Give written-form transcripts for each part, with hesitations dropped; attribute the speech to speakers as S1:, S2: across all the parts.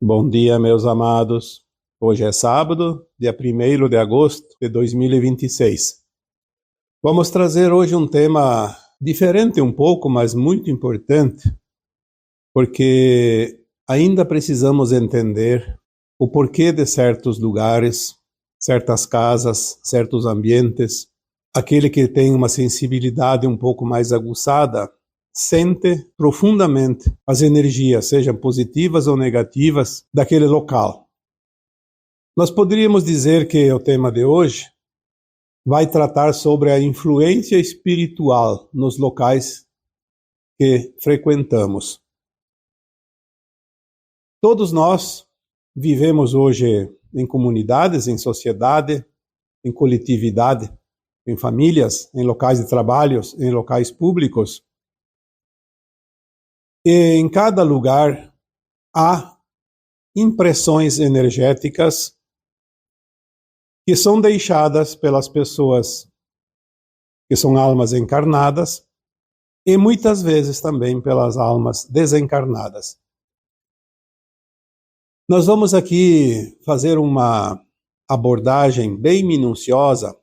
S1: Bom dia, meus amados. Hoje é sábado, dia 1º de agosto de 2026. Vamos trazer hoje um tema diferente um pouco, mas muito importante, porque ainda precisamos entender o porquê de certos lugares, certas casas, certos ambientes. Aquele que tem uma sensibilidade um pouco mais aguçada sente profundamente as energias, sejam positivas ou negativas, daquele local. Nós poderíamos dizer que o tema de hoje vai tratar sobre a influência espiritual nos locais que frequentamos. Todos nós vivemos hoje em comunidades, em sociedade, em coletividade, em famílias, em locais de trabalho, em locais públicos. E em cada lugar há impressões energéticas que são deixadas pelas pessoas que são almas encarnadas e muitas vezes também pelas almas desencarnadas. Nós vamos aqui fazer uma abordagem bem minuciosa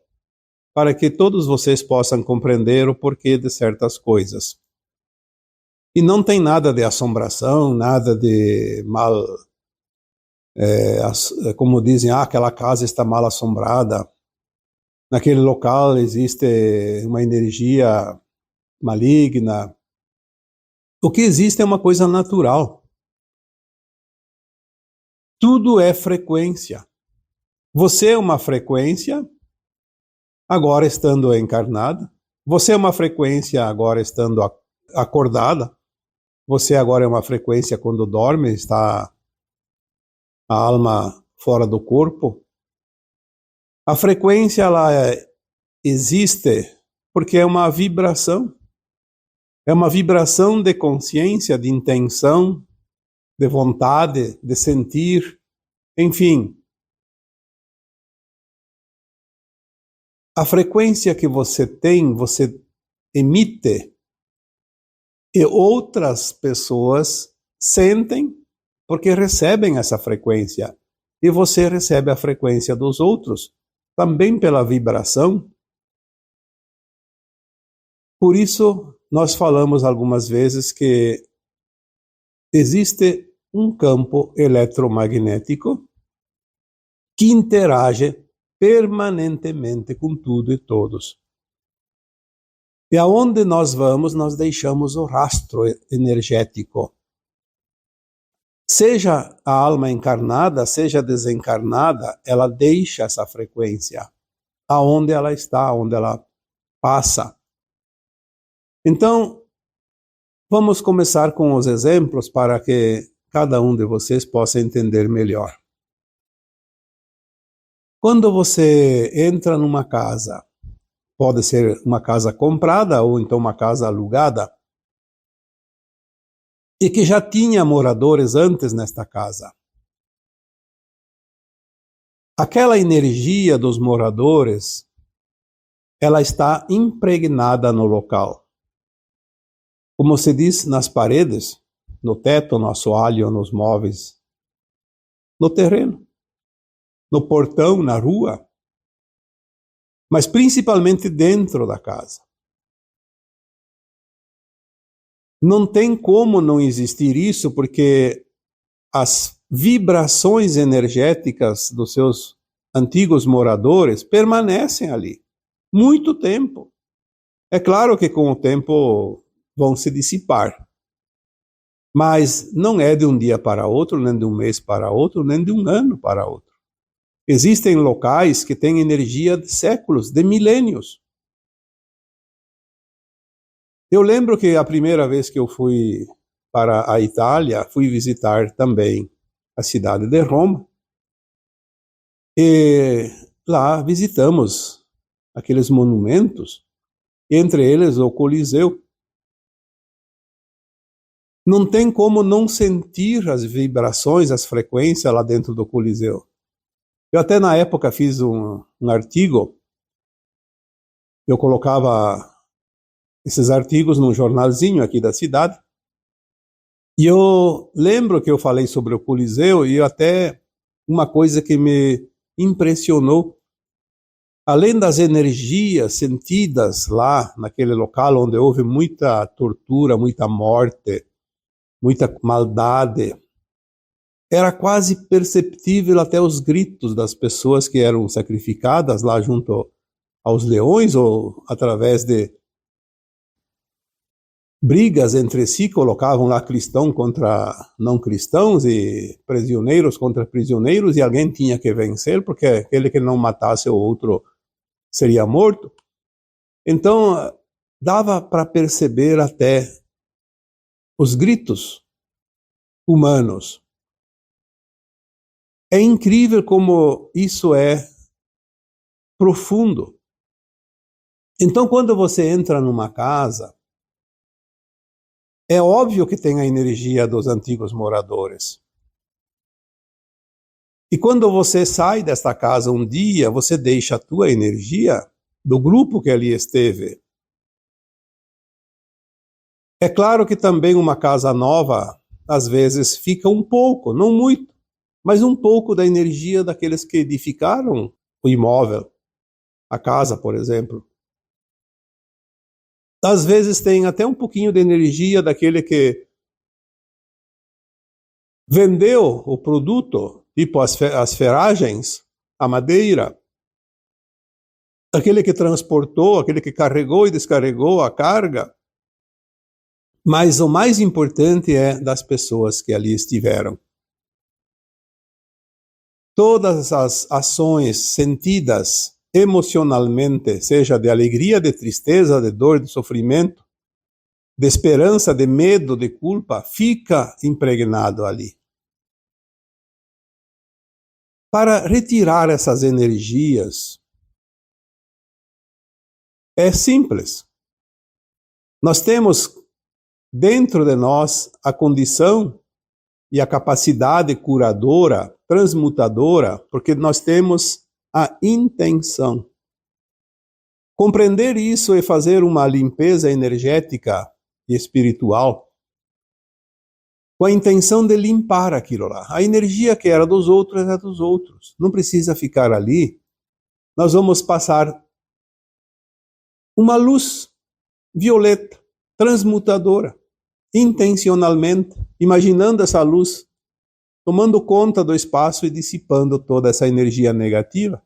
S1: para que todos vocês possam compreender o porquê de certas coisas. E não tem nada de assombração, nada de mal, como dizem, aquela casa está mal assombrada, naquele local existe uma energia maligna. O que existe é uma coisa natural. Tudo é frequência. Você é uma frequência agora estando encarnada. Você é uma frequência agora estando acordada. Você agora é uma frequência quando dorme, está a alma fora do corpo. A frequência ela existe porque é uma vibração. É uma vibração de consciência, de intenção, de vontade, de sentir, enfim. A frequência que você tem, você emite, e outras pessoas sentem porque recebem essa frequência. E você recebe a frequência dos outros, também pela vibração. Por isso, nós falamos algumas vezes que existe um campo eletromagnético que interage permanentemente com tudo e todos. E aonde nós vamos, nós deixamos o rastro energético. Seja a alma encarnada, seja desencarnada, ela deixa essa frequência aonde ela está, aonde ela passa. Então, vamos começar com os exemplos para que cada um de vocês possa entender melhor. Quando você entra numa casa, pode ser uma casa comprada ou então uma casa alugada, e que já tinha moradores antes nesta casa. Aquela energia dos moradores, ela está impregnada no local. Como se diz, nas paredes, no teto, no assoalho, nos móveis, no terreno, no portão, na rua, mas principalmente dentro da casa. Não tem como não existir isso, porque as vibrações energéticas dos seus antigos moradores permanecem ali muito tempo. É claro que com o tempo vão se dissipar, mas não é de um dia para outro, nem de um mês para outro, nem de um ano para outro. Existem locais que têm energia de séculos, de milênios. Eu lembro que a primeira vez que eu fui para a Itália, fui visitar também a cidade de Roma. E lá visitamos aqueles monumentos, entre eles o Coliseu. Não tem como não sentir as vibrações, as frequências lá dentro do Coliseu. Eu até na época fiz um artigo, eu colocava esses artigos num jornalzinho aqui da cidade, E eu lembro que eu falei sobre o Coliseu e até uma coisa que me impressionou, além das energias sentidas lá naquele local onde houve muita tortura, muita morte, muita maldade, era quase perceptível até os gritos das pessoas que eram sacrificadas lá junto aos leões ou através de brigas entre si, colocavam lá cristão contra não cristãos e prisioneiros contra prisioneiros, e alguém tinha que vencer, porque aquele que não matasse o outro seria morto. Então, dava para perceber até os gritos humanos. É incrível como isso é profundo. Então, quando você entra numa casa, é óbvio que tem a energia dos antigos moradores. E quando você sai desta casa um dia, você deixa a tua energia do grupo que ali esteve. É claro que também uma casa nova, às vezes, fica um pouco, não muito, mas um pouco da energia daqueles que edificaram o imóvel, a casa, por exemplo. Às vezes tem até um pouquinho de energia daquele que vendeu o produto, tipo as ferragens, a madeira, aquele que transportou, aquele que carregou e descarregou a carga. Mas o mais importante é das pessoas que ali estiveram. Todas as ações sentidas emocionalmente, seja de alegria, de tristeza, de dor, de sofrimento, de esperança, de medo, de culpa, fica impregnado ali. Para retirar essas energias, é simples. Nós temos dentro de nós a condição e a capacidade curadora, transmutadora, porque nós temos a intenção. Compreender isso e fazer uma limpeza energética e espiritual com a intenção de limpar aquilo lá. A energia que era dos outros é dos outros. Não precisa ficar ali. Nós vamos passar uma luz violeta, transmutadora, intencionalmente, imaginando essa luz tomando conta do espaço e dissipando toda essa energia negativa.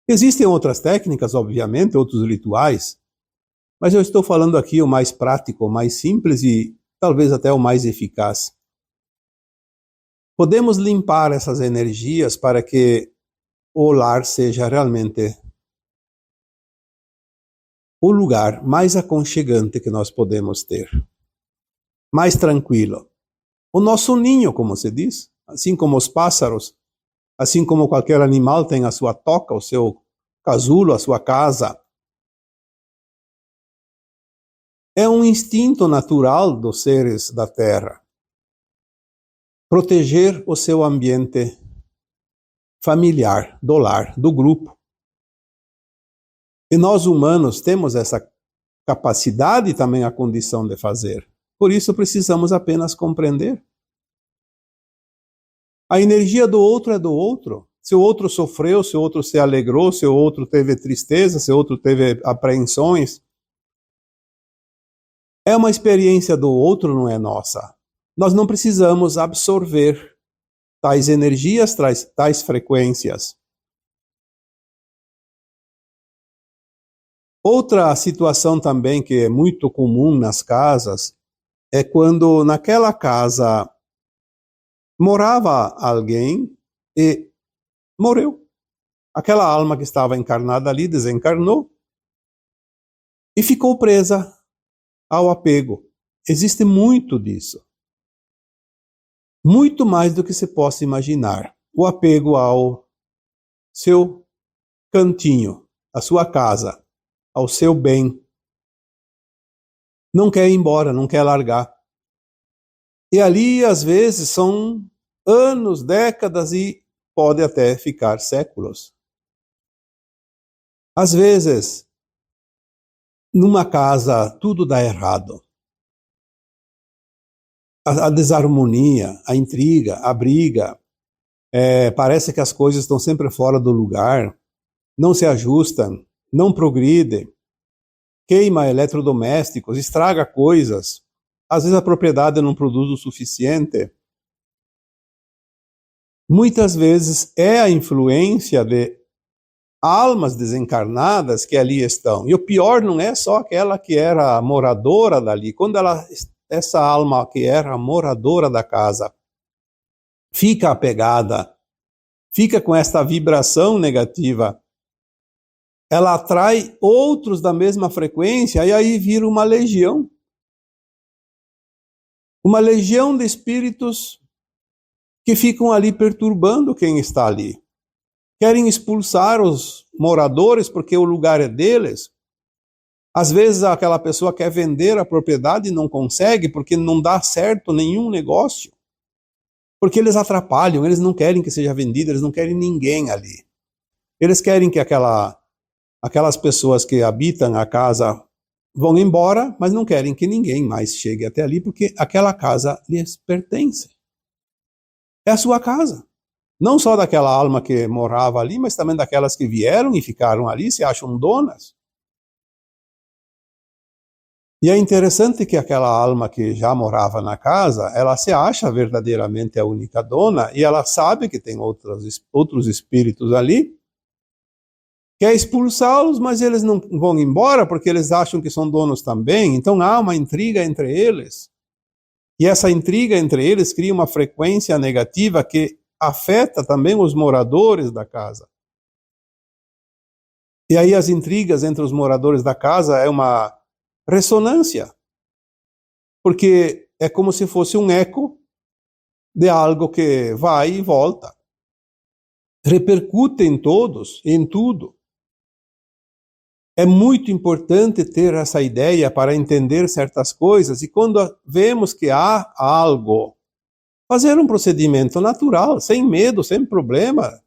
S1: Existem outras técnicas, obviamente, outros rituais, mas eu estou falando aqui o mais prático, o mais simples e talvez até o mais eficaz. Podemos limpar essas energias para que o lar seja realmente o lugar mais aconchegante que nós podemos ter, mais tranquilo. O nosso ninho, como se diz, assim como os pássaros, assim como qualquer animal tem a sua toca, o seu casulo, a sua casa. É um instinto natural dos seres da Terra proteger o seu ambiente familiar, do lar, do grupo. E nós humanos temos essa capacidade e também a condição de fazer. Por isso precisamos apenas compreender. A energia do outro é do outro. Se o outro sofreu, se o outro se alegrou, se o outro teve tristeza, se o outro teve apreensões, é uma experiência do outro, não é nossa. Nós não precisamos absorver tais energias, tais frequências. Outra situação também que é muito comum nas casas é quando naquela casa morava alguém e morreu. Aquela alma que estava encarnada ali desencarnou e ficou presa ao apego. Existe muito disso. Muito mais do que se possa imaginar. O apego ao seu cantinho, à sua casa, ao seu bem. Não quer ir embora, não quer largar. E ali, às vezes, são anos, décadas e pode até ficar séculos. Às vezes, numa casa, tudo dá errado. a desarmonia, a intriga, a briga. Parece que as coisas estão sempre fora do lugar, não se ajustam, não progridem, queima eletrodomésticos, estraga coisas. Às vezes a propriedade não produz o suficiente. Muitas vezes é a influência de almas desencarnadas que ali estão. E o pior não é só aquela que era moradora dali. Quando essa alma que era moradora da casa fica apegada, fica com esta vibração negativa, ela atrai outros da mesma frequência e aí vira uma legião. Uma legião de espíritos que ficam ali perturbando quem está ali. Querem expulsar os moradores porque o lugar é deles. Às vezes aquela pessoa quer vender a propriedade e não consegue porque não dá certo nenhum negócio. Porque eles atrapalham, eles não querem que seja vendido, eles não querem ninguém ali. Eles querem que aquelas pessoas que habitam a casa vão embora, mas não querem que ninguém mais chegue até ali porque aquela casa lhes pertence. É a sua casa. Não só daquela alma que morava ali, mas também daquelas que vieram e ficaram ali, se acham donas. E é interessante que aquela alma que já morava na casa, ela se acha verdadeiramente a única dona e ela sabe que tem outros espíritos ali, quer expulsá-los, mas eles não vão embora porque eles acham que são donos também. Então há uma intriga entre eles. E essa intriga entre eles cria uma frequência negativa que afeta também os moradores da casa. E aí as intrigas entre os moradores da casa é uma ressonância, porque é como se fosse um eco de algo que vai e volta. Repercute em todos, em tudo. É muito importante ter essa ideia para entender certas coisas e quando vemos que há algo, fazer um procedimento natural, sem medo, sem problema.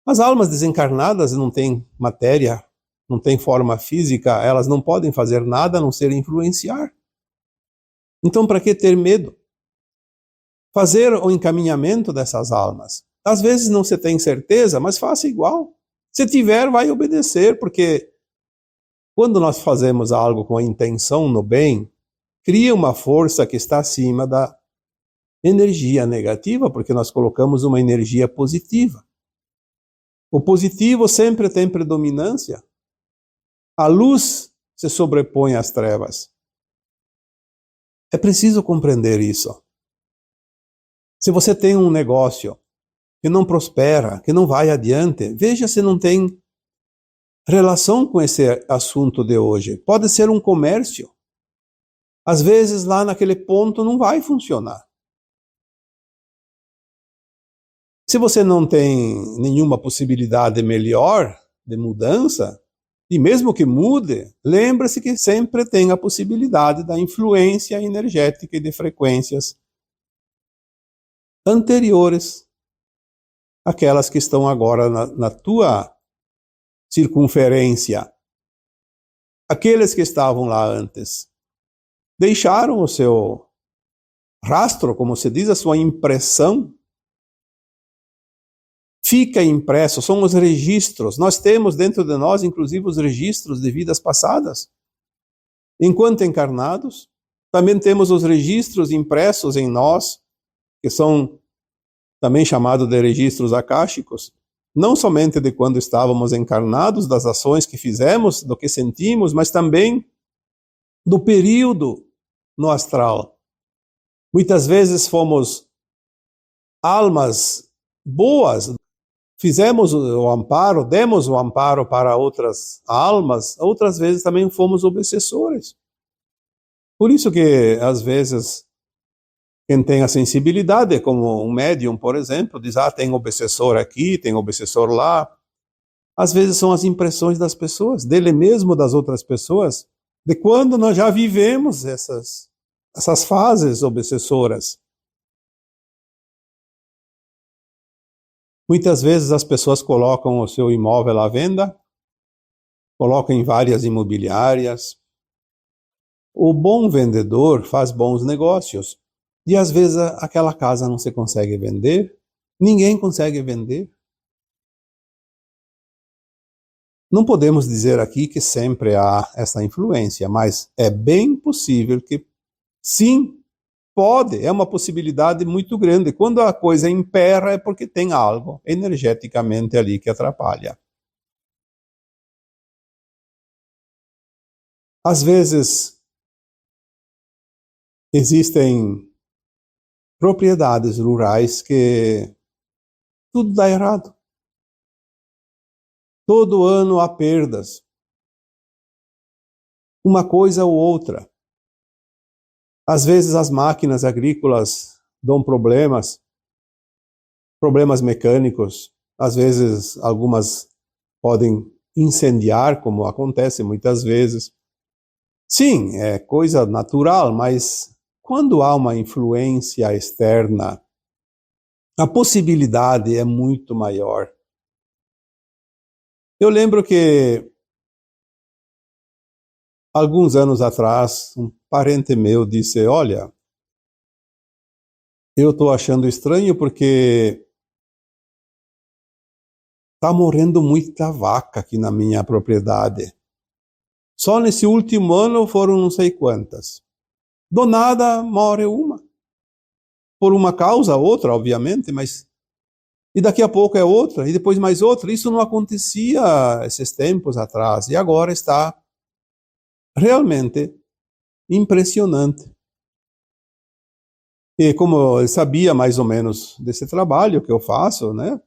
S1: As almas desencarnadas não têm matéria, não têm forma física, elas não podem fazer nada a não ser influenciar. Então, para que ter medo? Fazer o encaminhamento dessas almas. Às vezes não se tem certeza, mas faça igual. Se tiver, vai obedecer, porque quando nós fazemos algo com a intenção no bem, cria uma força que está acima da energia negativa, porque nós colocamos uma energia positiva. O positivo sempre tem predominância. A luz se sobrepõe às trevas. É preciso compreender isso. Se você tem um negócio que não prospera, que não vai adiante, veja se não tem relação com esse assunto de hoje. Pode ser um comércio. Às vezes lá naquele ponto não vai funcionar. Se você não tem nenhuma possibilidade melhor de mudança, e mesmo que mude, lembre-se que sempre tem a possibilidade da influência energética e de frequências anteriores àquelas que estão agora na tua circunferência. Aqueles que estavam lá antes deixaram o seu rastro, como se diz, a sua impressão. Fica impresso, são os registros. Nós temos dentro de nós, inclusive, os registros de vidas passadas. Enquanto encarnados, também temos os registros impressos em nós, que são também chamados de registros akáshicos, não somente de quando estávamos encarnados, das ações que fizemos, do que sentimos, mas também do período no astral. Muitas vezes fomos almas boas, fizemos o amparo, demos o amparo para outras almas, outras vezes também fomos obsessores. Por isso que, às vezes, quem tem a sensibilidade, como um médium, por exemplo, diz, tem obsessor aqui, tem obsessor lá. Às vezes são as impressões das pessoas, dele mesmo, das outras pessoas, de quando nós já vivemos essas fases obsessoras. Muitas vezes as pessoas colocam o seu imóvel à venda, colocam em várias imobiliárias. O bom vendedor faz bons negócios, E às vezes aquela casa não se consegue vender, ninguém consegue vender. Não podemos dizer aqui que sempre há essa influência, mas é bem possível que sim, pode, é uma possibilidade muito grande. Quando a coisa emperra é porque tem algo energeticamente ali que atrapalha. Às vezes existem propriedades rurais que tudo dá errado. Todo ano há perdas. Uma coisa ou outra. Às vezes as máquinas agrícolas dão problemas mecânicos. Às vezes algumas podem incendiar, como acontece muitas vezes. Sim, é coisa natural, mas quando há uma influência externa, a possibilidade é muito maior. Eu lembro que alguns anos atrás, um parente meu disse: olha, eu estou achando estranho porque está morrendo muita vaca aqui na minha propriedade. Só nesse último ano foram não sei quantas. Do nada morre uma. Por uma causa, outra, obviamente, mas... E daqui a pouco é outra, e depois mais outra. Isso não acontecia esses tempos atrás, e agora está realmente impressionante. E como ele sabia mais ou menos desse trabalho que eu faço, né?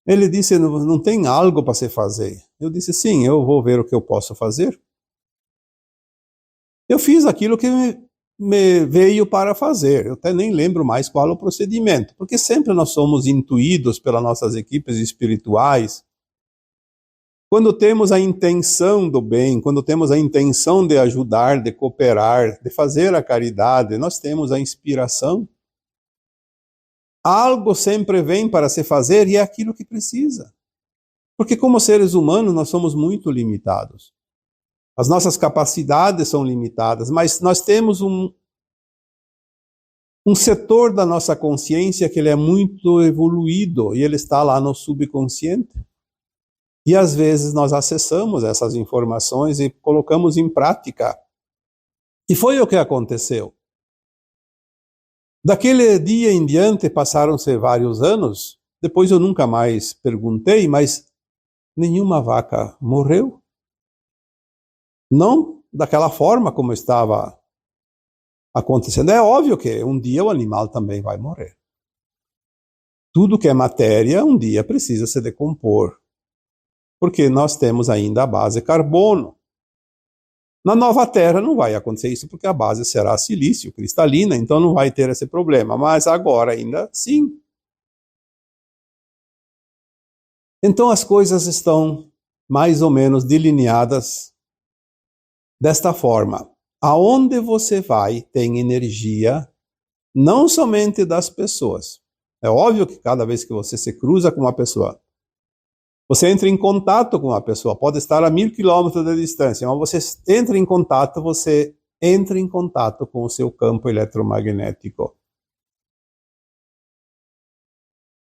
S1: Ele disse: não tem algo para se fazer. Eu disse: sim, eu vou ver o que eu posso fazer. Eu fiz aquilo que me veio para fazer. Eu até nem lembro mais qual é o procedimento, porque sempre nós somos intuídos pelas nossas equipes espirituais. Quando temos a intenção do bem, quando temos a intenção de ajudar, de cooperar, de fazer a caridade, nós temos a inspiração. Algo sempre vem para se fazer e é aquilo que precisa. Porque como seres humanos nós somos muito limitados. As nossas capacidades são limitadas, mas nós temos um setor da nossa consciência que ele é muito evoluído e ele está lá no subconsciente. E às vezes nós acessamos essas informações e colocamos em prática. E foi o que aconteceu. Daquele dia em diante passaram-se vários anos, depois eu nunca mais perguntei, mas nenhuma vaca morreu. Não daquela forma como estava acontecendo. É óbvio que um dia o animal também vai morrer. Tudo que é matéria, um dia precisa se decompor. Porque nós temos ainda a base carbono. Na nova Terra não vai acontecer isso, porque a base será silício, cristalina, então não vai ter esse problema. Mas agora ainda sim. Então as coisas estão mais ou menos delineadas desta forma. Aonde você vai tem energia, não somente das pessoas. É óbvio que cada vez que você se cruza com uma pessoa, você entra em contato com uma pessoa, pode estar a 1000 quilômetros de distância, mas você entra em contato com o seu campo eletromagnético.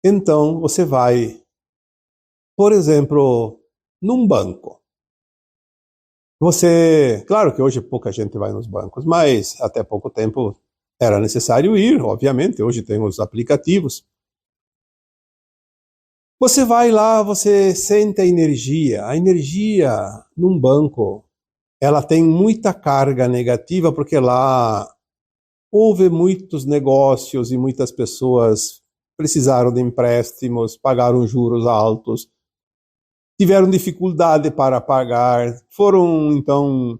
S1: Então, você vai, por exemplo, num banco. Claro que hoje pouca gente vai nos bancos, mas até pouco tempo era necessário ir, obviamente, hoje tem os aplicativos. Você vai lá, você sente a energia num banco, ela tem muita carga negativa, porque lá houve muitos negócios e muitas pessoas precisaram de empréstimos, pagaram juros altos, tiveram dificuldade para pagar, foram então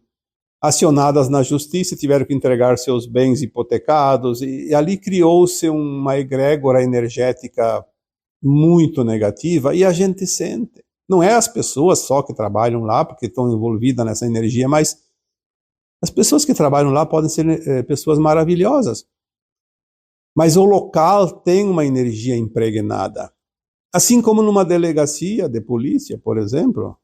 S1: acionadas na justiça, tiveram que entregar seus bens hipotecados, e ali criou-se uma egrégora energética muito negativa, e a gente sente. Não é as pessoas só que trabalham lá, porque estão envolvidas nessa energia, mas as pessoas que trabalham lá podem ser pessoas maravilhosas. Mas o local tem uma energia impregnada. Assim como numa delegacia de polícia, por exemplo,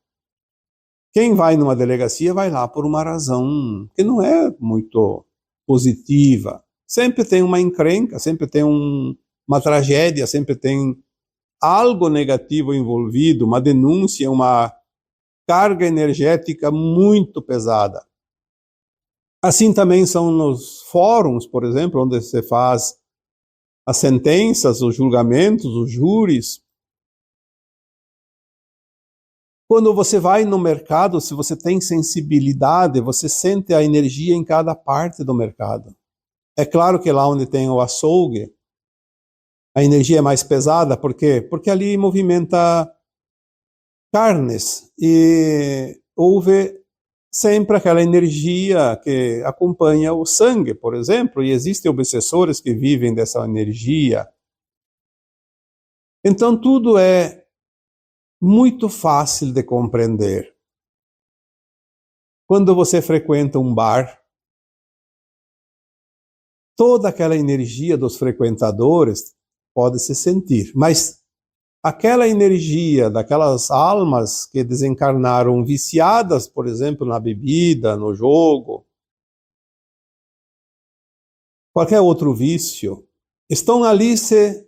S1: quem vai numa delegacia vai lá por uma razão que não é muito positiva. sempre tem uma encrenca, sempre tem uma tragédia, sempre tem algo negativo envolvido, uma denúncia, uma carga energética muito pesada. Assim também são nos fóruns, por exemplo, onde se faz as sentenças, os julgamentos, os júris. Quando você vai no mercado, se você tem sensibilidade, você sente a energia em cada parte do mercado. É claro que lá onde tem o açougue, a energia é mais pesada, por quê? Porque ali movimenta carnes e houve sempre aquela energia que acompanha o sangue, por exemplo, e existem obsessores que vivem dessa energia. Então tudo é muito fácil de compreender. Quando você frequenta um bar, toda aquela energia dos frequentadores pode se sentir, mas aquela energia daquelas almas que desencarnaram viciadas, por exemplo, na bebida, no jogo, qualquer outro vício, estão ali se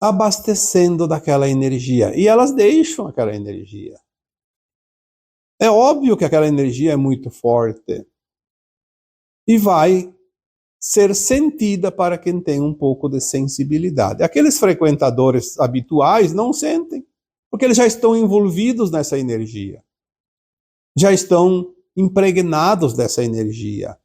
S1: abastecendo daquela energia e elas deixam aquela energia. É óbvio que aquela energia é muito forte e vai ser sentida para quem tem um pouco de sensibilidade. Aqueles frequentadores habituais não sentem, porque eles já estão envolvidos nessa energia, já estão impregnados dessa energia.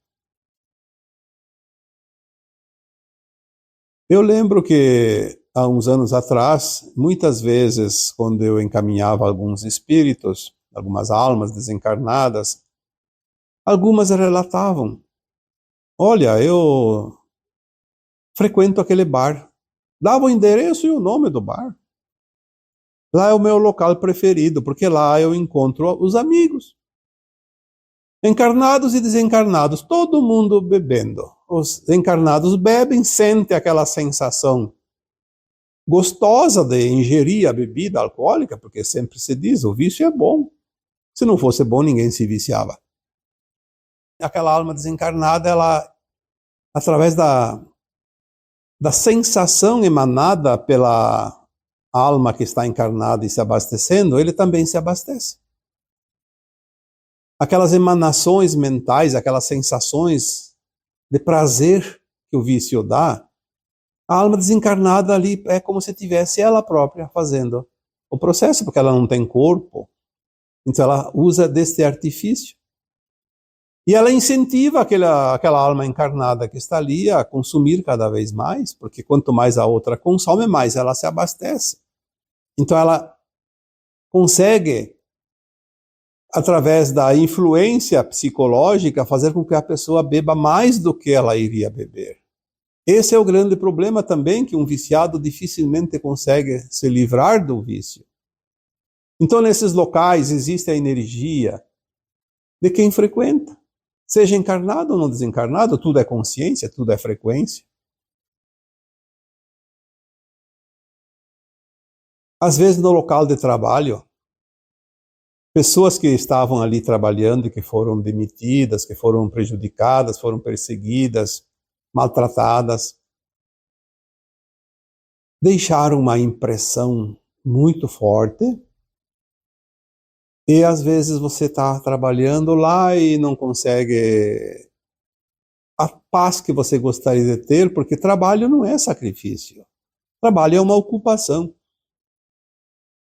S1: Eu lembro que há uns anos atrás, muitas vezes, quando eu encaminhava alguns espíritos, algumas almas desencarnadas, algumas relatavam: olha, eu frequento aquele bar. Dava o endereço e o nome do bar. Lá é o meu local preferido, porque lá eu encontro os amigos. Encarnados e desencarnados, todo mundo bebendo. Os encarnados bebem, sentem aquela sensação gostosa de ingerir a bebida alcoólica, porque sempre se diz, o vício é bom. Se não fosse bom, ninguém se viciava. Aquela alma desencarnada, ela, através da sensação emanada pela alma que está encarnada e se abastecendo, ele também se abastece. Aquelas emanações mentais, aquelas sensações de prazer que o vício dá, a alma desencarnada ali é como se tivesse ela própria fazendo o processo, porque ela não tem corpo. Então ela usa deste artifício. E ela incentiva aquela alma encarnada que está ali a consumir cada vez mais, porque quanto mais a outra consome, mais ela se abastece. Então ela consegue, através da influência psicológica, fazer com que a pessoa beba mais do que ela iria beber. Esse é o grande problema também, que um viciado dificilmente consegue se livrar do vício. Então, nesses locais existe a energia de quem frequenta. Seja encarnado ou não desencarnado, tudo é consciência, tudo é frequência. Às vezes, no local de trabalho, pessoas que estavam ali trabalhando e que foram demitidas, que foram prejudicadas, foram perseguidas, maltratadas, deixaram uma impressão muito forte. E às vezes você está trabalhando lá e não consegue a paz que você gostaria de ter, porque trabalho não é sacrifício. Trabalho é uma ocupação.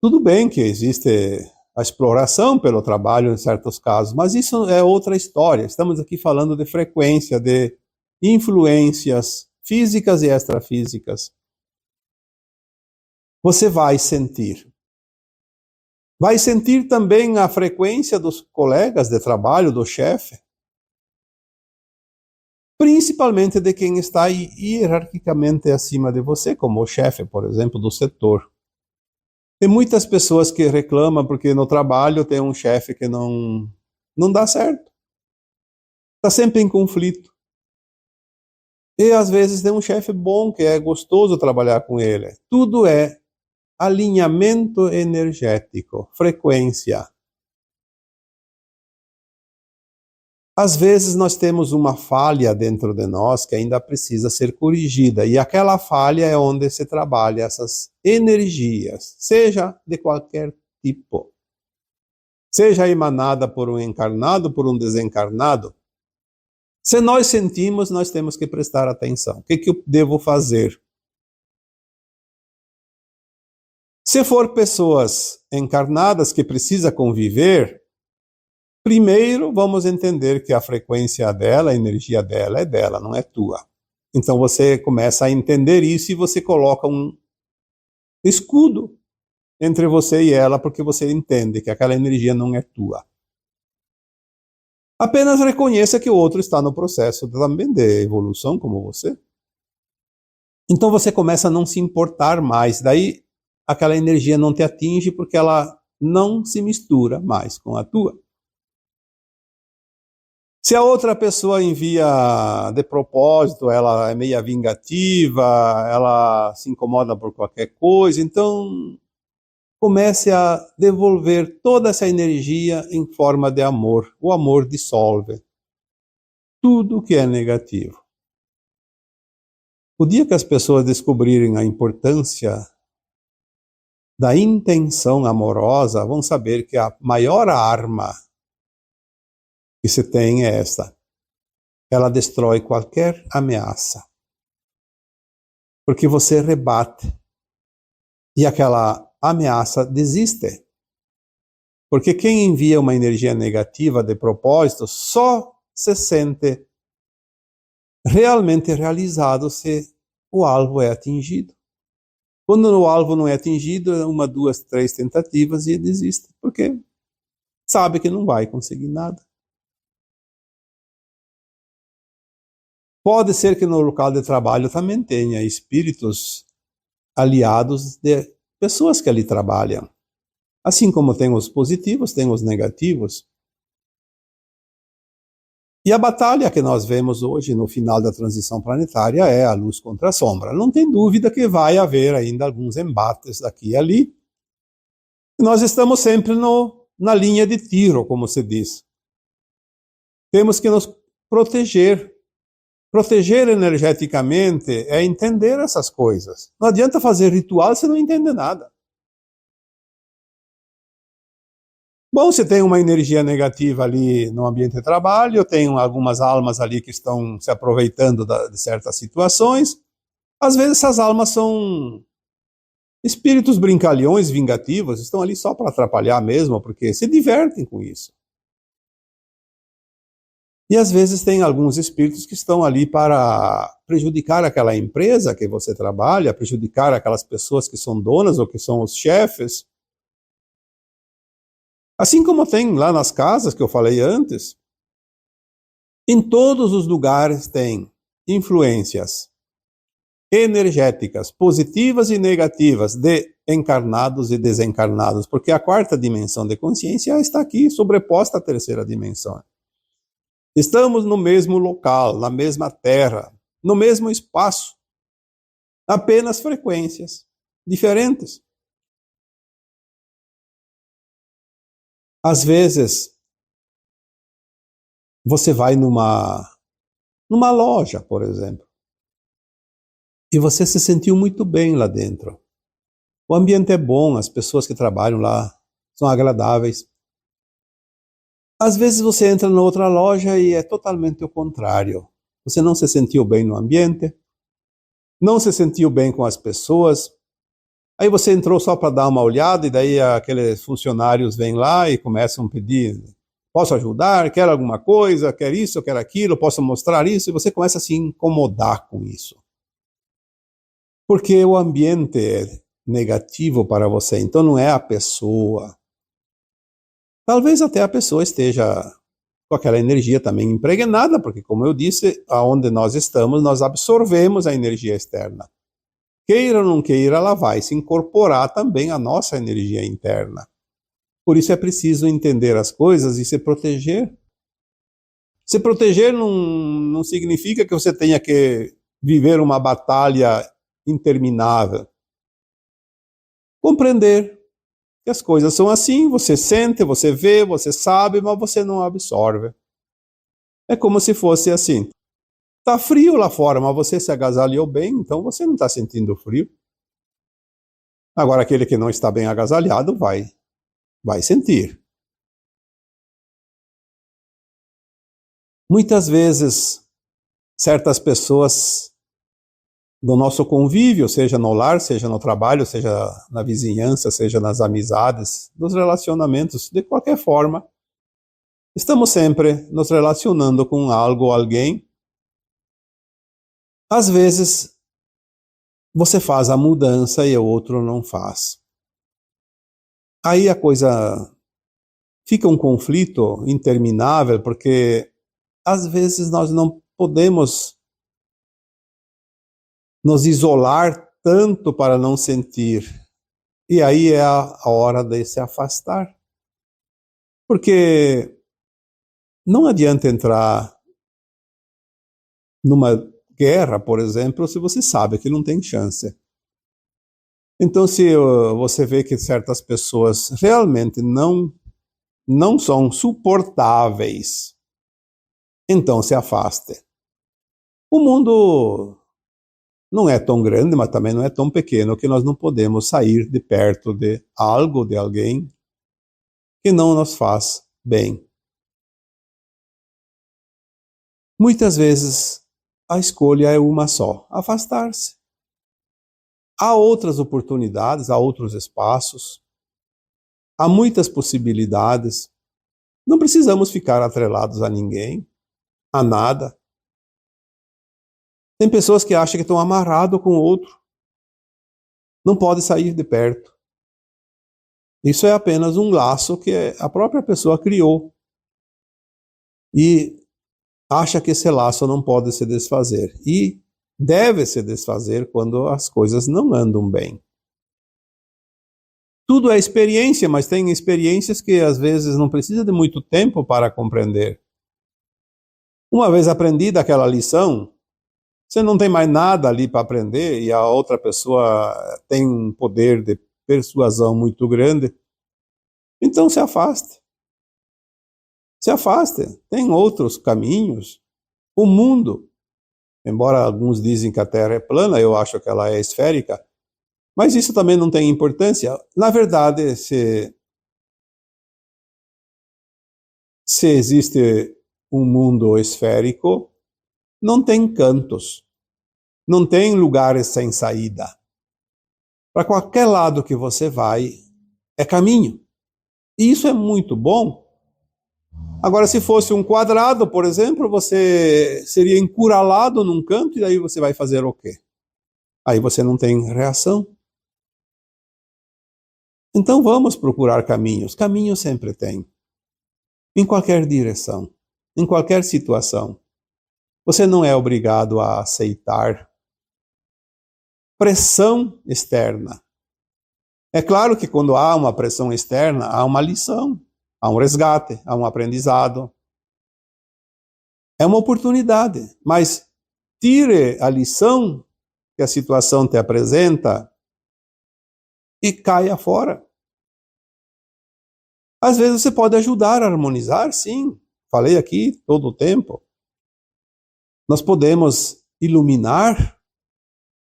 S1: Tudo bem que existe a exploração pelo trabalho em certos casos, mas isso é outra história. Estamos aqui falando de frequência, de influências físicas e extrafísicas. Você vai sentir. Vai sentir também a frequência dos colegas de trabalho, do chefe, principalmente de quem está hierarquicamente acima de você, como o chefe, por exemplo, do setor. Tem muitas pessoas que reclamam porque no trabalho tem um chefe que não dá certo. Está sempre em conflito. E às vezes tem um chefe bom, que é gostoso trabalhar com ele. Tudo é alinhamento energético, frequência. Às vezes nós temos uma falha dentro de nós que ainda precisa ser corrigida, e aquela falha é onde se trabalha essas energias, seja de qualquer tipo. Seja emanada por um encarnado, por um desencarnado. Se nós sentimos, nós temos que prestar atenção. O que eu devo fazer? Se for pessoas encarnadas que precisam conviver, primeiro vamos entender que a frequência dela, a energia dela é dela, não é tua. Então você começa a entender isso e você coloca um escudo entre você e ela, porque você entende que aquela energia não é tua. Apenas reconheça que o outro está no processo também de evolução, como você. Então você começa a não se importar mais. Daí aquela energia não te atinge porque ela não se mistura mais com a tua. Se a outra pessoa envia de propósito, ela é meio vingativa, ela se incomoda por qualquer coisa, então comece a devolver toda essa energia em forma de amor. O amor dissolve tudo que é negativo. O dia que as pessoas descobrirem a importância da intenção amorosa, vão saber que a maior arma que se tem é esta. Ela destrói qualquer ameaça. Porque você rebate. E aquela ameaça desiste. Porque quem envia uma energia negativa de propósito só se sente realmente realizado se o alvo é atingido. Quando o alvo não é atingido, uma, duas, três tentativas e desiste. Porque sabe que não vai conseguir nada. Pode ser que no local de trabalho também tenha espíritos aliados de pessoas que ali trabalham. Assim como tem os positivos, tem os negativos. E a batalha que nós vemos hoje no final da transição planetária é a luz contra a sombra. Não tem dúvida que vai haver ainda alguns embates aqui e ali. E nós estamos sempre na linha de tiro, como se diz. Temos que nos proteger. Proteger energeticamente é entender essas coisas. Não adianta fazer ritual se não entende nada. Bom, se tem uma energia negativa ali no ambiente de trabalho, tem algumas almas ali que estão se aproveitando de certas situações. Às vezes essas almas são espíritos brincalhões, vingativos, estão ali só para atrapalhar mesmo, porque se divertem com isso. E às vezes tem alguns espíritos que estão ali para prejudicar aquela empresa que você trabalha, prejudicar aquelas pessoas que são donas ou que são os chefes. Assim como tem lá nas casas que eu falei antes, em todos os lugares tem influências energéticas, positivas e negativas, de encarnados e desencarnados, porque a quarta dimensão de consciência está aqui, sobreposta à terceira dimensão. Estamos no mesmo local, na mesma terra, no mesmo espaço, apenas frequências diferentes. Às vezes, você vai numa loja, por exemplo, e você se sentiu muito bem lá dentro. O ambiente é bom, as pessoas que trabalham lá são agradáveis. Às vezes você entra na outra loja e é totalmente o contrário. Você não se sentiu bem no ambiente, não se sentiu bem com as pessoas. Aí você entrou só para dar uma olhada e daí aqueles funcionários vêm lá e começam a pedir: posso ajudar? Quer alguma coisa? Quer isso? Quer aquilo? Posso mostrar isso? E você começa a se incomodar com isso. Porque o ambiente é negativo para você, então não é a pessoa. Talvez até a pessoa esteja com aquela energia também impregnada, porque, como eu disse, aonde nós estamos, nós absorvemos a energia externa. Queira ou não queira, ela vai se incorporar também à nossa energia interna. Por isso é preciso entender as coisas e se proteger. Se proteger não significa que você tenha que viver uma batalha interminável. Compreender que as coisas são assim, você sente, você vê, você sabe, mas você não absorve. É como se fosse assim. Tá frio lá fora, mas você se agasalhou bem, então você não está sentindo frio. Agora, aquele que não está bem agasalhado vai sentir. Muitas vezes, certas pessoas do nosso convívio, seja no lar, seja no trabalho, seja na vizinhança, seja nas amizades, nos relacionamentos, de qualquer forma, estamos sempre nos relacionando com algo ou alguém. Às vezes, você faz a mudança e o outro não faz. Aí a coisa fica um conflito interminável, porque às vezes nós não podemos nos isolar tanto para não sentir. E aí é a hora de se afastar. Porque não adianta entrar numa guerra, por exemplo, se você sabe que não tem chance. Então, se você vê que certas pessoas realmente não são suportáveis, então se afaste. O mundo não é tão grande, mas também não é tão pequeno que nós não podemos sair de perto de algo, de alguém que não nos faz bem. Muitas vezes a escolha é uma só: afastar-se. Há outras oportunidades, há outros espaços, há muitas possibilidades. Não precisamos ficar atrelados a ninguém, a nada. Tem pessoas que acham que estão amarrados com o outro, não pode sair de perto. Isso é apenas um laço que a própria pessoa criou e acha que esse laço não pode se desfazer. E deve se desfazer quando as coisas não andam bem. Tudo é experiência, mas tem experiências que às vezes não precisa de muito tempo para compreender. Uma vez aprendida aquela lição, você não tem mais nada ali para aprender e a outra pessoa tem um poder de persuasão muito grande. Então se afaste. Se afaste. Tem outros caminhos. O mundo, embora alguns dizem que a Terra é plana, eu acho que ela é esférica, mas isso também não tem importância. Na verdade, se existe um mundo esférico, não tem cantos, não tem lugares sem saída. Para qualquer lado que você vai, é caminho. E isso é muito bom. Agora, se fosse um quadrado, por exemplo, você seria encurralado num canto e aí você vai fazer o quê? Aí você não tem reação. Então vamos procurar caminhos. Caminho sempre tem. Em qualquer direção, em qualquer situação. Você não é obrigado a aceitar pressão externa. É claro que quando há uma pressão externa, há uma lição, há um resgate, há um aprendizado. É uma oportunidade, mas tire a lição que a situação te apresenta e caia fora. Às vezes você pode ajudar a harmonizar, sim. Falei aqui todo o tempo. Nós podemos iluminar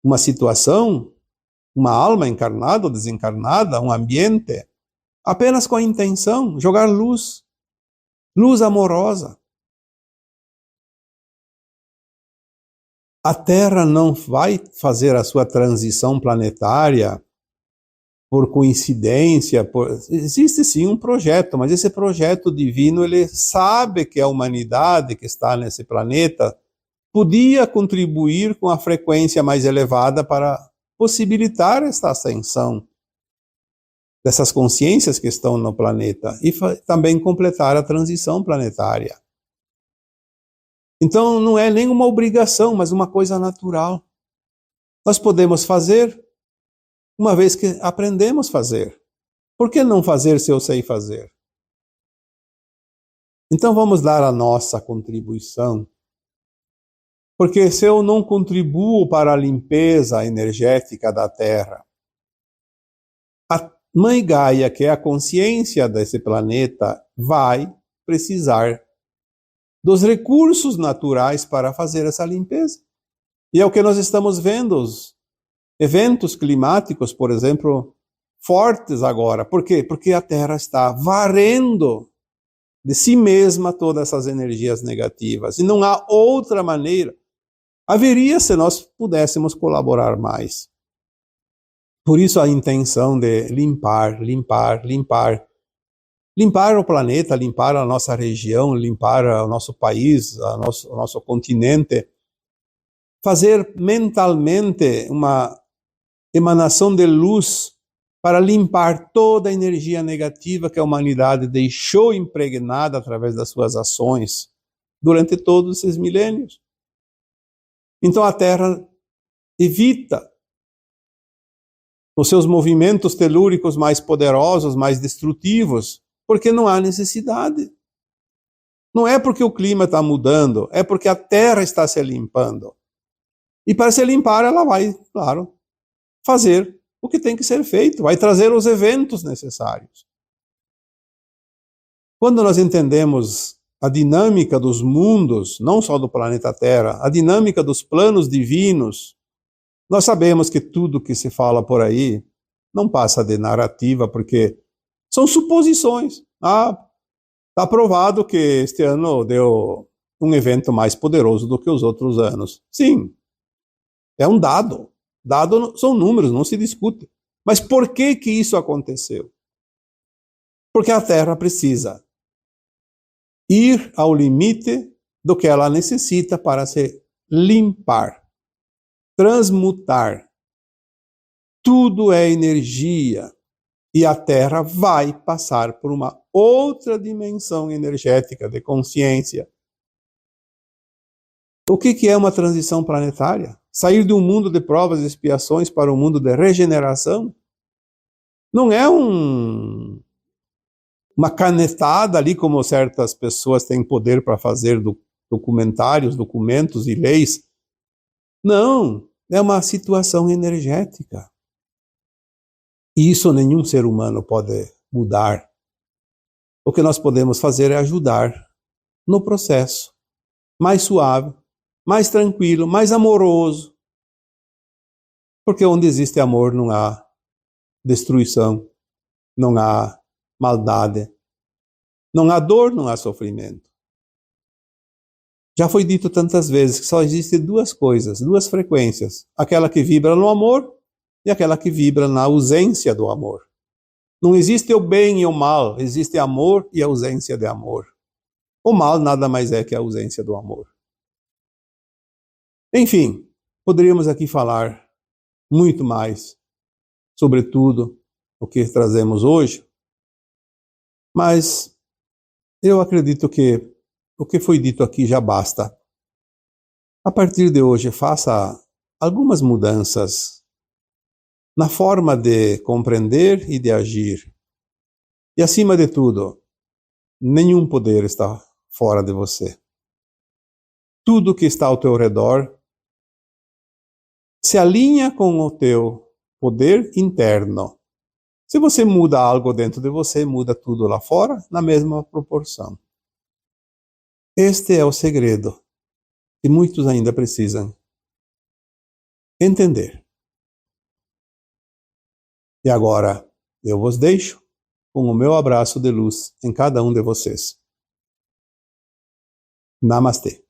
S1: uma situação, uma alma encarnada ou desencarnada, um ambiente, apenas com a intenção, jogar luz, luz amorosa. A Terra não vai fazer a sua transição planetária por coincidência, existe sim um projeto, mas esse projeto divino, ele sabe que a humanidade que está nesse planeta podia contribuir com a frequência mais elevada para possibilitar esta ascensão dessas consciências que estão no planeta e também completar a transição planetária. Então não é nenhuma obrigação, mas uma coisa natural. Nós podemos fazer uma vez que aprendemos a fazer. Por que não fazer se eu sei fazer? Então vamos dar a nossa contribuição. Porque se eu não contribuo para a limpeza energética da Terra, a Mãe Gaia, que é a consciência desse planeta, vai precisar dos recursos naturais para fazer essa limpeza. E é o que nós estamos vendo, os eventos climáticos, por exemplo, fortes agora. Por quê? Porque a Terra está varrendo de si mesma todas essas energias negativas. E não há outra maneira. Haveria se nós pudéssemos colaborar mais. Por isso a intenção de limpar, limpar, limpar. Limpar o planeta, limpar a nossa região, limpar o nosso país, o nosso continente. Fazer mentalmente uma emanação de luz para limpar toda a energia negativa que a humanidade deixou impregnada através das suas ações durante todos esses milênios. Então a Terra evita os seus movimentos telúricos mais poderosos, mais destrutivos, porque não há necessidade. Não é porque o clima está mudando, é porque a Terra está se limpando. E para se limpar, ela vai, claro, fazer o que tem que ser feito, vai trazer os eventos necessários. Quando nós entendemos a dinâmica dos mundos, não só do planeta Terra, a dinâmica dos planos divinos, nós sabemos que tudo que se fala por aí não passa de narrativa, porque são suposições. Está provado que este ano deu um evento mais poderoso do que os outros anos. Sim, é um dado. Dado são números, não se discute. Mas por que isso aconteceu? Porque a Terra precisa ir ao limite do que ela necessita para se limpar, transmutar. Tudo é energia. E a Terra vai passar por uma outra dimensão energética de consciência. O que é uma transição planetária? Sair de um mundo de provas e expiações para um mundo de regeneração? Não é uma canetada ali, como certas pessoas têm poder para fazer documentários, documentos e leis. Não, é uma situação energética. E isso nenhum ser humano pode mudar. O que nós podemos fazer é ajudar no processo, mais suave, mais tranquilo, mais amoroso. Porque onde existe amor não há destruição, não há maldade, não há dor, não há sofrimento. Já foi dito tantas vezes que só existem duas coisas, duas frequências. Aquela que vibra no amor e aquela que vibra na ausência do amor. Não existe o bem e o mal, existe amor e ausência de amor. O mal nada mais é que a ausência do amor. Enfim, poderíamos aqui falar muito mais sobre tudo o que trazemos hoje, mas eu acredito que o que foi dito aqui já basta. A partir de hoje, faça algumas mudanças na forma de compreender e de agir. E acima de tudo, nenhum poder está fora de você. Tudo que está ao teu redor se alinha com o teu poder interno. Se você muda algo dentro de você, muda tudo lá fora na mesma proporção. Este é o segredo que muitos ainda precisam entender. E agora eu vos deixo com o meu abraço de luz em cada um de vocês. Namastê.